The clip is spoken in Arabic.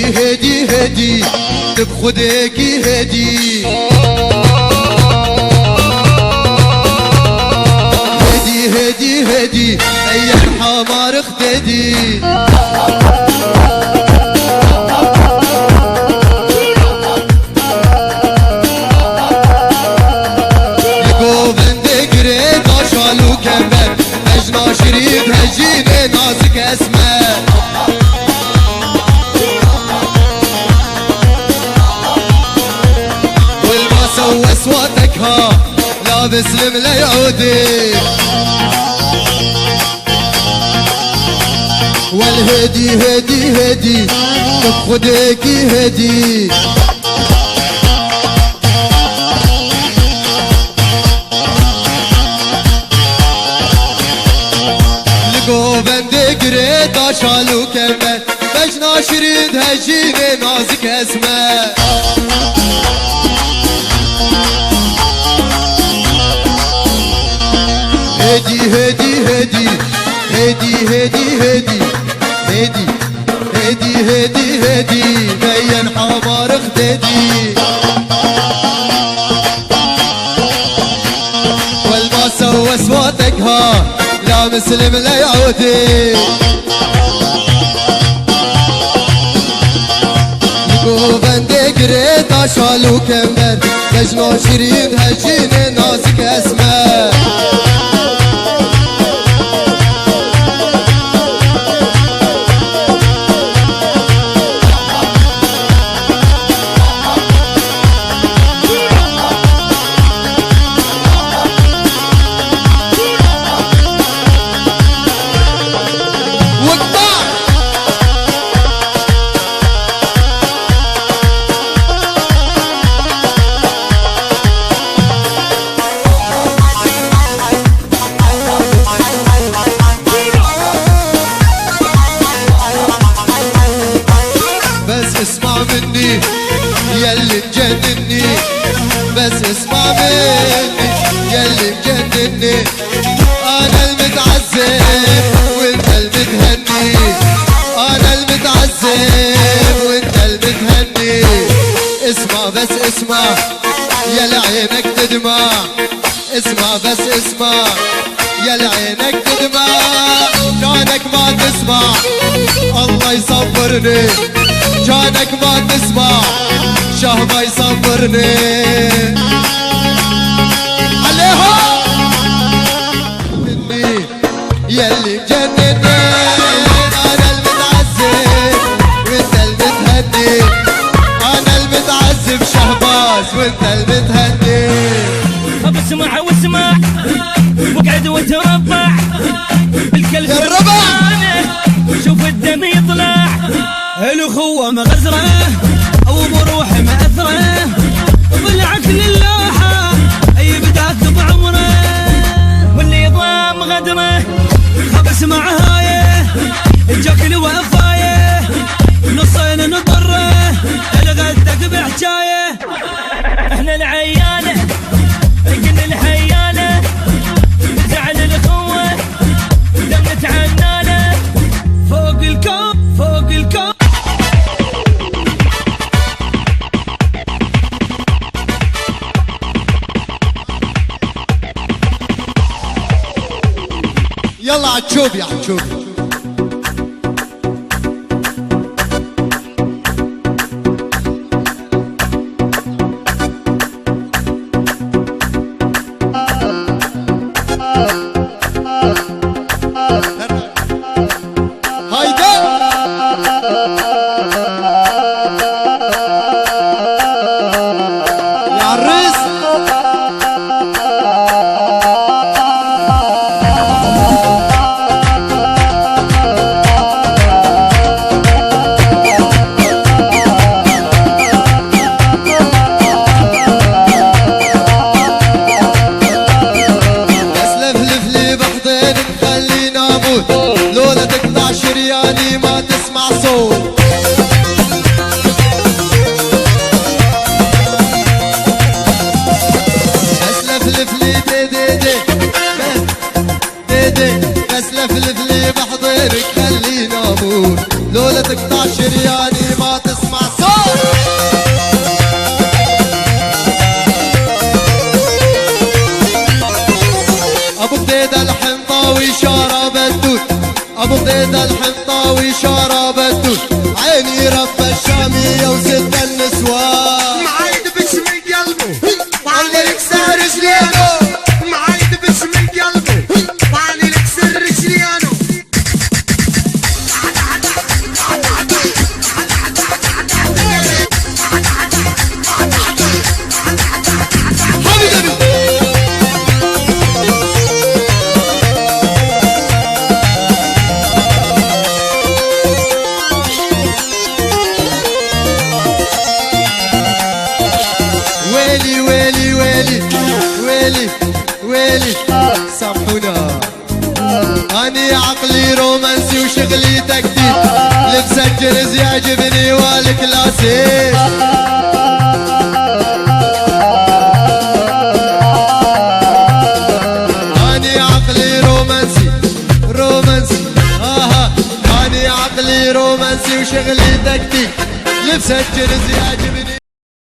هدي هدي تبخدك هدي هدي هدي هدي اي الحمار اختدي لقو بندق ريد اشالو كمل اجنا شريد هجيني نازك اسمه اصواتك ها لابس الملا يعودي والهدي هدي هدي تبخدك هدي لقو بندق ريد اشالو كمل بجنا شريد هجيني نازك اسمه هدي هدي هدي هدي هدي هدي هدي هدي هدي هدي بين حمار اختدي والما سوى اصواتك ها لا مسلم لا يعودي لقو بندق ريت اشالو كمبر بجنو شريد هجيني نازك اسمه اسمع مني ياللي مجنني بس اسمع مني ياللي مجنني انا المتعذب وانت المتهني انا المتعذب وانت المتهني اسمع بس اسمع يا عينك تدمع اسمع بس اسمع يا عينك تدمع كانك ما تسمع الله يصبرني كانك ما تسمع شه ما يصبرني عليها مني ياللي مجنني انا المتعذب وانت المتهني انا المتعذب شهباز وانت المتهني طب اسمع واسمع واقعد وتربع الكلب الربع شوف الدم يطلع الاخوة مغزرة او بروح مأثرة بالعقل اللاحة اي بداك بعمره واللي ضام غدره خبس مع هايه الجاك الوفايه نصين نضره الغدك بحجايه احنا العيانة قلنا الحيانة زعل الاخوة دمت عنانة فوق الكوب فوق الكوب يلا عتشوب يا عتشوب ثمانية وستة النسوان معايد باسم قلبه وعني لكسر رجليانو معايد باسم قلبه وعني لكسر رجليانو ويلي ويلي ويلي ويلي ويلي سامحونا أني عقلي رومانسي وشغلي تكتيك لبس الجرز يعجبني والكلاسيك أني عقلي رومانسي رومانسي أني عقلي رومانسي وشغلي تكتيك لبس الجرز يعجبني